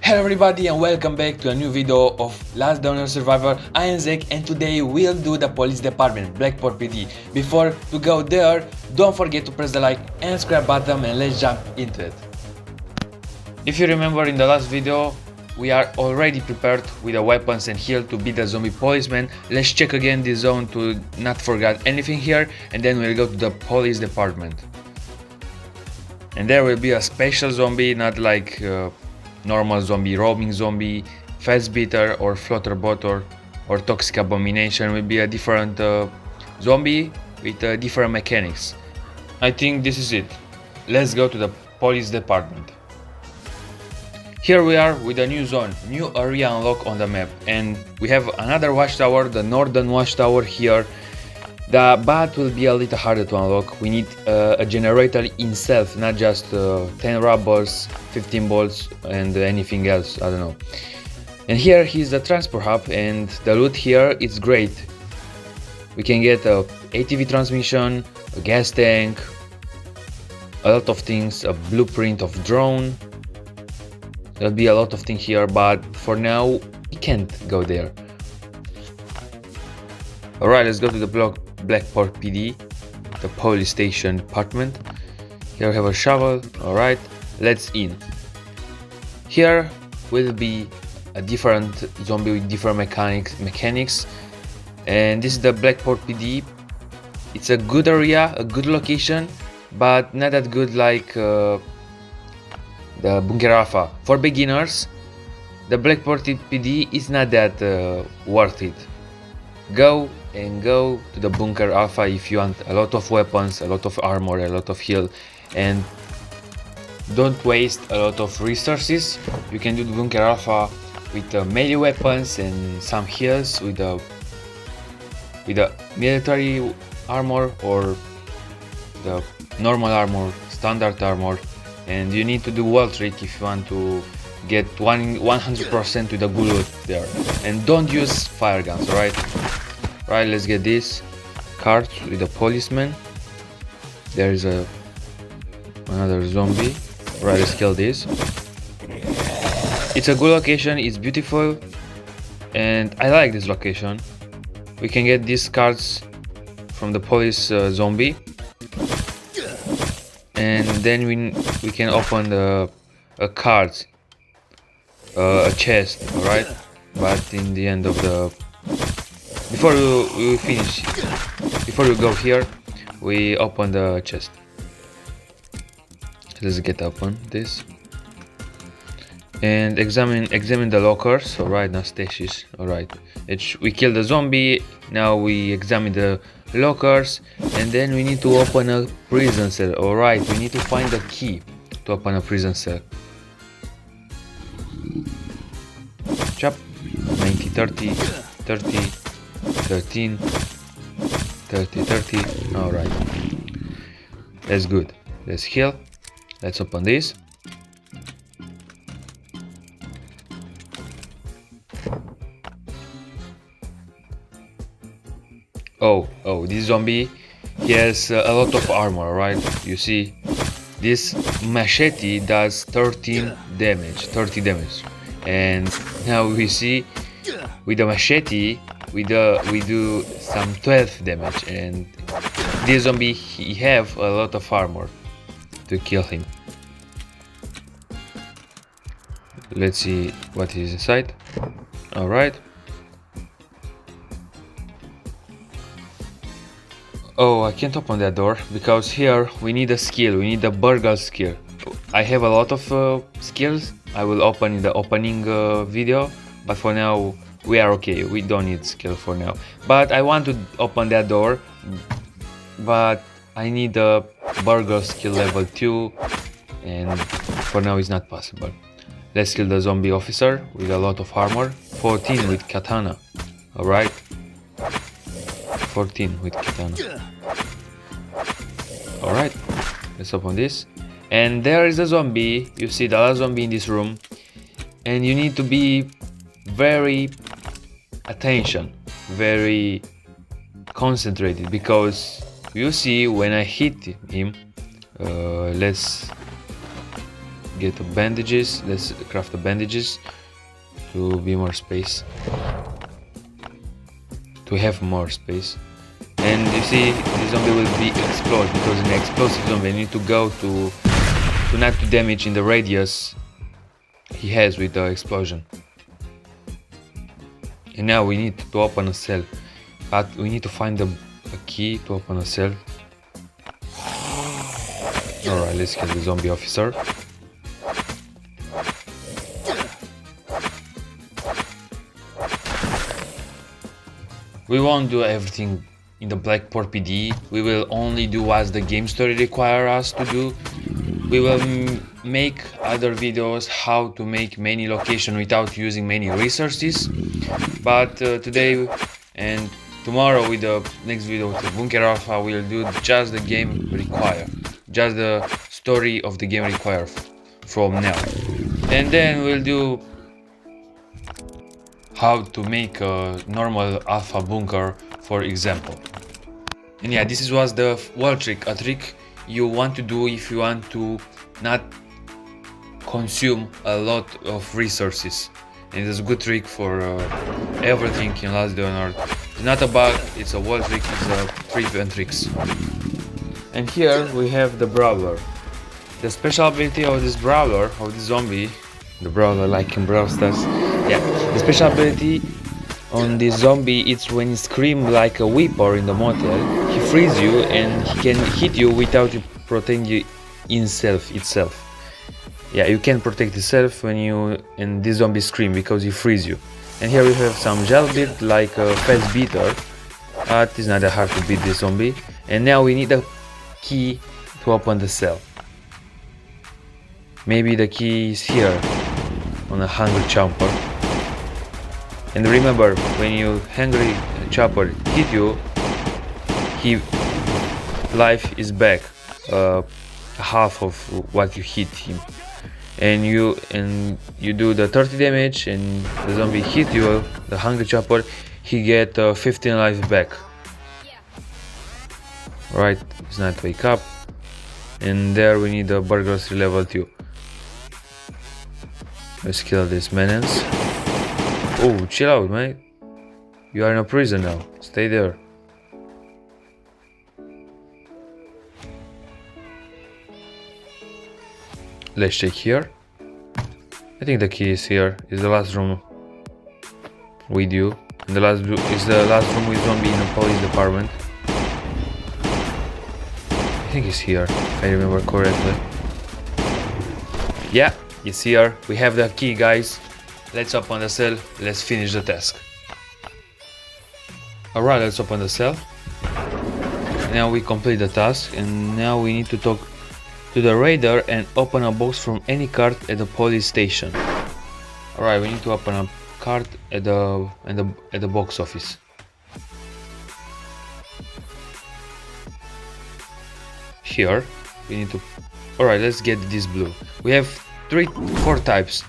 Hello everybody and welcome back to a new video of Last Downer Survivor. I am Zach and today we'll do the police department, Blackport PD. Before to go there, don't forget to press the like and subscribe button and let's jump into it. If you remember in the last video, we are already prepared with the weapons and heal to beat the zombie policeman. Let's check again the zone to not forget anything here and then we'll go to the police department. And there will be a special zombie, not like normal zombie, roaming zombie, fast beater or flutterbot or toxic abomination. Will be a different zombie with different mechanics. I think this is it. Let's go to the police department. Here we are with a new zone, new area unlock on the map, and we have another watchtower, the northern watchtower here. The bat will be a little harder to unlock. We need a generator itself, not just 10 rubbers, 15 bolts and anything else, I don't know. And here is the transport hub and the loot here is great. We can get a ATV transmission, a gas tank, a lot of things, a blueprint of drone. There'll be a lot of things here, but for now we can't go there. Alright, let's go to the Blackport PD, the police station department. Here we have a shovel. Alright, let's in. Here will be a different zombie with different mechanics, and this is the Blackport PD. It's a good area, a good location, but not that good like the Bunker Alpha. For beginners, the Blackport PD is not that worth it. Go to the Bunker Alpha if you want a lot of weapons, a lot of armor, a lot of heal, and don't waste a lot of resources. You can do the Bunker Alpha with melee weapons and some heals with the military armor or the normal armor, standard armor, and you need to do wall trick if you want to get 100% with the good loot there. And don't use fire guns, alright? Right, let's get this cart with a policeman. There is another zombie. Right, let's kill this. It's a good location, it's beautiful, and I like this location. We can get these cards from the police zombie, and then we can open a card, a chest, alright? But in the end of the before we finish, before we go here, we open the chest. Let's get open this and examine the lockers. Alright, now stashes. Alright, we killed the zombie. Now we examine the lockers, and then we need to open a prison cell. Alright, we need to find the key to open a prison cell. Chop 90 30 30 13 30 30. All right, that's good. Let's heal. Let's open this. Oh, this zombie, he has a lot of armor, right? You see, this machete does 30 damage, and now we see with the machete we do some 12 damage, and this zombie, he have a lot of armor to kill him. Let's see what is inside. All right. Oh, I can't open that door because here we need a skill. We need a burgle skill. I have a lot of skills. I will open in the opening video, but for now we are okay. We don't need skill for now. But I want to open that door, but I need a burgle skill level 2, and for now it's not possible. Let's kill the zombie officer with a lot of armor. 14 with katana. Alright, 14 with katana. Alright, let's open this. And there is a zombie. You see the last zombie in this room, and you need to be very very concentrated, because you see when I hit him, let's get the bandages. Let's craft the bandages to be more space, to have more space. And you see, the zombie will be explode, because in the explosive zombie, you need to go to not to damage in the radius he has with the explosion. And now we need to open a cell, but we need to find a key to open a cell. Alright, let's kill the zombie officer. We won't do everything in the Blackport PD. We will only do what the game story requires us to do. We will make other videos how to make many locations without using many resources. But today and tomorrow with the next video with the Bunker Alpha, we'll do just the game require, just the story of the game require from now. And then we'll do how to make a normal alpha bunker, for example. And yeah, this was the wall trick, a trick you want to do if you want to not consume a lot of resources. And it's a good trick for everything in Last Day on Earth. It's not a bug, it's a wall trick, it's a trip and tricks. And here we have the brawler. The special ability of this brawler, of this zombie, the brawler like in Brawl Stars. Yeah, the special ability on this zombie, it's when he screams like a weeper in the motel, he frees you and he can hit you without you protecting itself. Yeah, you can protect yourself when you and this zombie scream because he frees you. And here we have some gel beat like a fast beater, but it's not that hard to beat this zombie. And now we need a key to open the cell. Maybe the key is here on a hungry chopper. And remember, when you hungry chopper hit you, life is back, half of what you hit him. And you do the 30 damage, and the zombie hit you, the hungry chopper, he get 15 life back. Right, it's not wake up. And there we need a burglary level 2. Let's kill this menace. Oh, chill out, mate. You are in a prison now. Stay there. Let's check here. I think the key is here. Is the last room with you. And the last is the last room with zombie in the police department. I think it's here, if I remember correctly. Yeah, it's here. We have the key, guys. Let's open the cell. Let's finish the task. Alright, let's open the cell. Now we complete the task, and now we need to talk to the radar and open a box from any card at the police station. Alright, we need to open a card at the box office. Here we need to. Alright, let's get this blue. We have 4 types.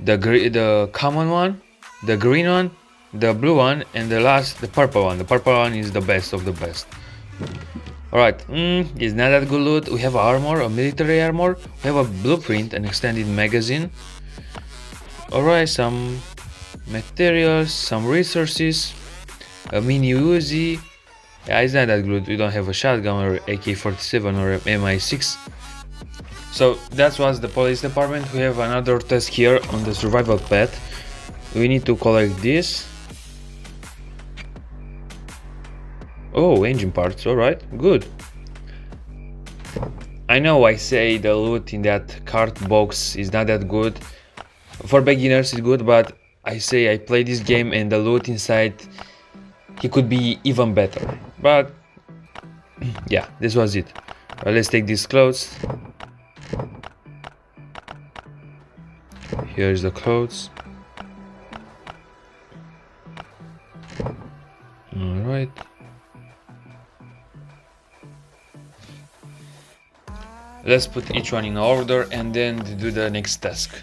The common one, the green one, the blue one, and the purple one. The purple one is the best of the best. Alright, it's not that good loot. We have armor, a military armor. We have a blueprint, an extended magazine. Alright, some materials, some resources, a mini Uzi. Yeah, it's not that good. We don't have a shotgun or AK-47 or MI6. So that was the police department. We have another task here on the survival path. We need to collect this. Oh, engine parts. Alright, good. I know I say the loot in that card box is not that good. For beginners it's good, but I say I play this game and the loot inside, it could be even better. But yeah, this was it. Let's take these clothes. Here's the clothes. Alright. Let's put each one in order and then do the next task.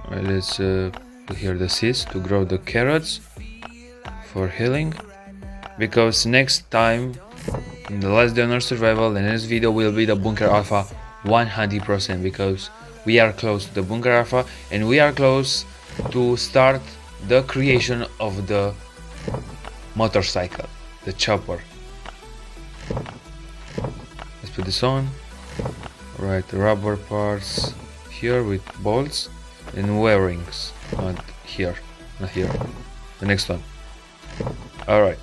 Alright, let's put here the seeds to grow the carrots for healing. Because next time in the Last Day on Earth Survival, the next video will be the Bunker Alpha 100%, because we are close to the Bunker Alpha and we are close to start the creation of the motorcycle, the chopper. Let's put this on. Right, rubber parts here with bolts and wearings. Not here, not here. The next one. Alright.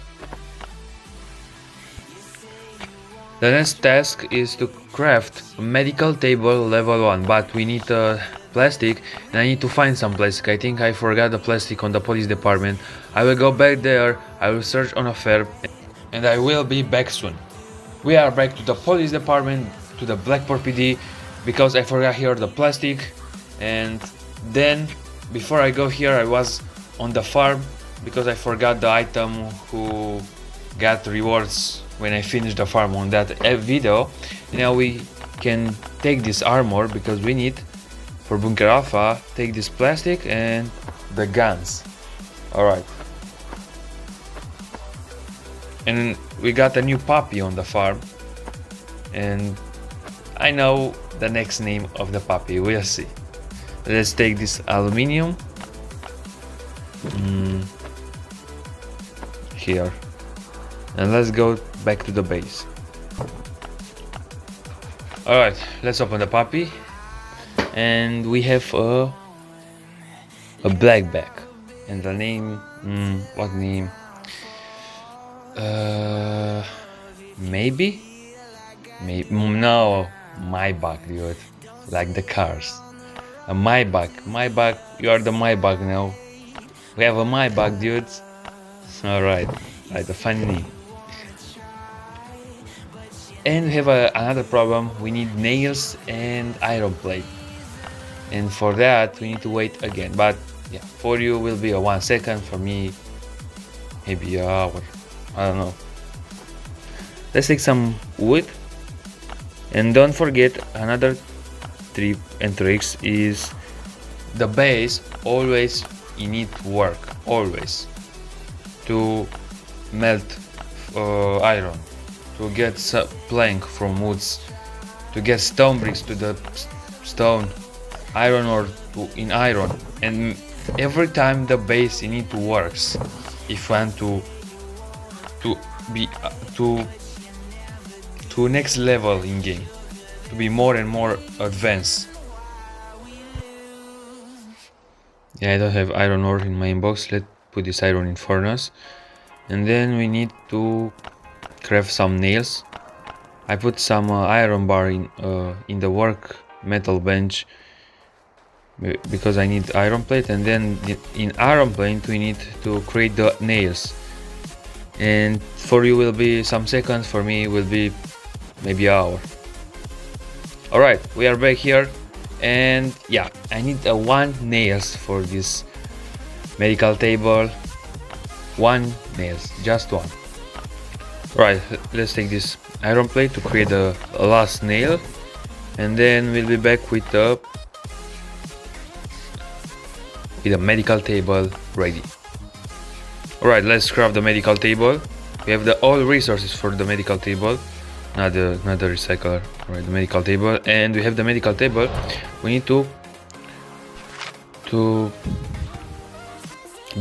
The next task is to craft a medical table level 1, but we need plastic, and I need to find some plastic. I think I forgot the plastic on the police department. I will go back there, I will search on a fair, and I will be back soon. We are back to the police department, to the Blackport PD, because I forgot here the plastic. And then before I go here, I was on the farm because I forgot the item who got rewards when I finished the farm on that video. Now we can take this armor because we need for Bunker Alpha, take this plastic and the guns. Alright. And we got a new puppy on the farm, and I know the next name of the puppy, we'll see. Let's take this aluminium here, and let's go back to the base. Alright, let's open the puppy, and we have a black bag, and the name, what name? Maybe no, Maybach, dude, like the cars. A Maybach, you are the Maybach now. We have a Maybach, dudes. Alright, right, a funny name. And we have another problem. We need nails and iron plate, and for that we need to wait again. But yeah, for you will be a 1 second, for me maybe an hour, I don't know. Let's take some wood, and don't forget another tip and tricks is the base. Always you need to work, always, to melt iron, to get plank from woods, to get stone bricks to the stone, iron ore in iron, and every time the base you need to works if you want to be to next level in game, to be more and more advanced. Yeah, I don't have iron ore in my inbox. Let's put this iron in furnace, and then we need to craft some nails. I put some iron bar in the work metal bench because I need iron plate, and then in iron plate we need to create the nails. And for you will be some seconds, for me will be maybe an hour. Alright, we are back here, and yeah, I need 1 nails for this medical table. 1 nails, just 1. Right, let's take this iron plate to create the last nail, and then we'll be back with the medical table ready. Alright, let's craft the medical table. We have all resources for the medical table, not the recycler. Alright, the medical table, and we have the medical table. We need to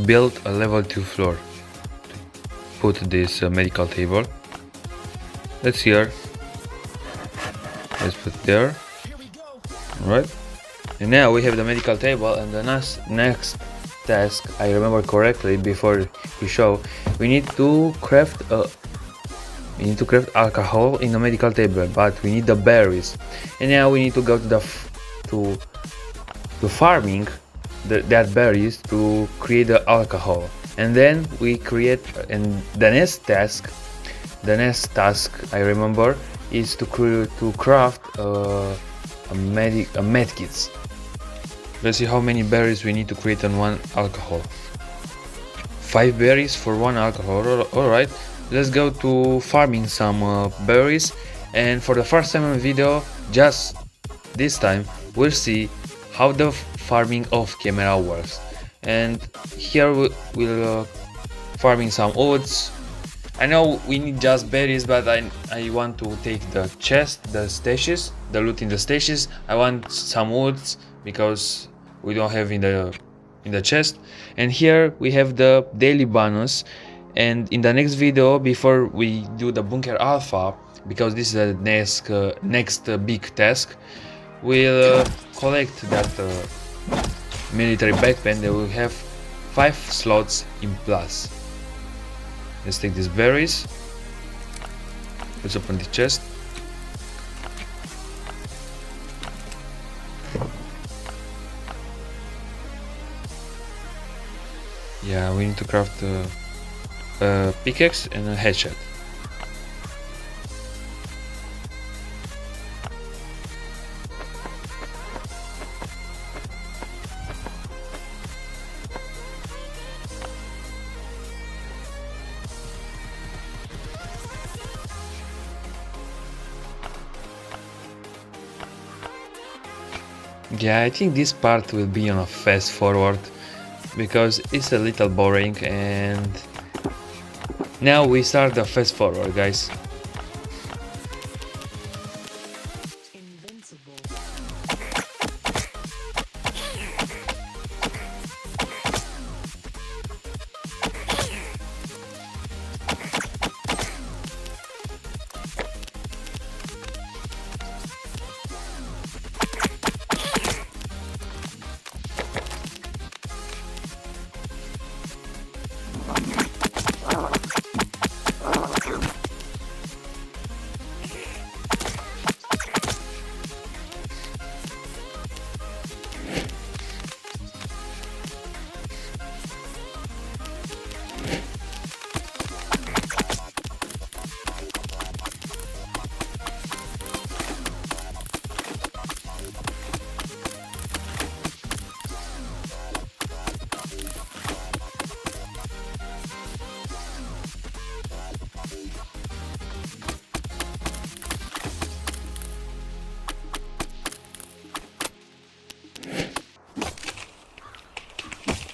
build a level 2 floor to put this medical table. Let's here. Let's put there. Alright, and now we have the medical table, and the next task, I remember correctly before we show, we need to craft alcohol in the medical table, but we need the berries. And now we need to go to farming that berries to create the alcohol, and then we create. And the next task I remember is to craft a medkits. Let's see how many berries we need to create on 1 alcohol. 5 berries for 1 alcohol. Alright, let's go to farming some berries, and for the first time in the video, just this time, we'll see how the farming off camera works. And here we'll farming some oats, I know we need just berries, but I want to take the chest, the stashes, the loot in the stashes. I want some woods because we don't have in the chest. And here we have the daily bonus. And in the next video, before we do the bunker alpha, because this is the next big task, we'll collect that military backpack. They will have 5 slots in plus. Let's take these berries. Let's open the chest. Yeah, we need to craft a pickaxe and a hatchet. Yeah, I think this part will be on a fast forward because it's a little boring, and now we start the fast forward, guys.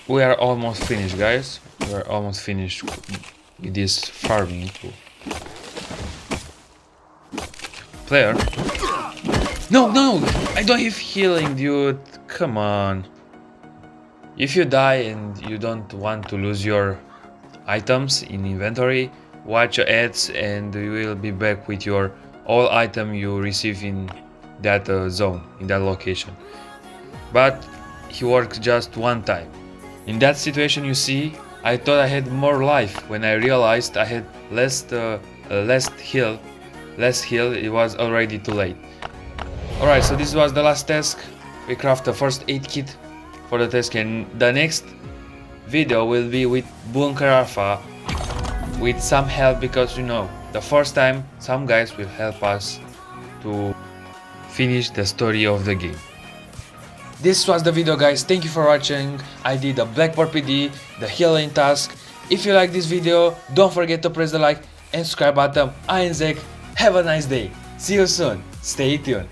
We are almost finished, guys. We are almost finished with this farming tool. Player? No, no! I don't have healing, dude. Come on. If you die and you don't want to lose your items in inventory, watch your ads and you will be back with your all item you receive in that zone, in that location. But he works just one time. In that situation, you see, I thought I had more life. When I realized I had less heal, it was already too late. Alright, so this was the last task. We craft the first aid kit for the task, and the next video will be with Bunker Alpha with some help, because you know, the first time some guys will help us to finish the story of the game. This was the video, guys. Thank you for watching. I did the Blackport PD, the healing task. If you like this video, don't forget to press the like and subscribe button. I am Zach. Have a nice day. See you soon. Stay tuned.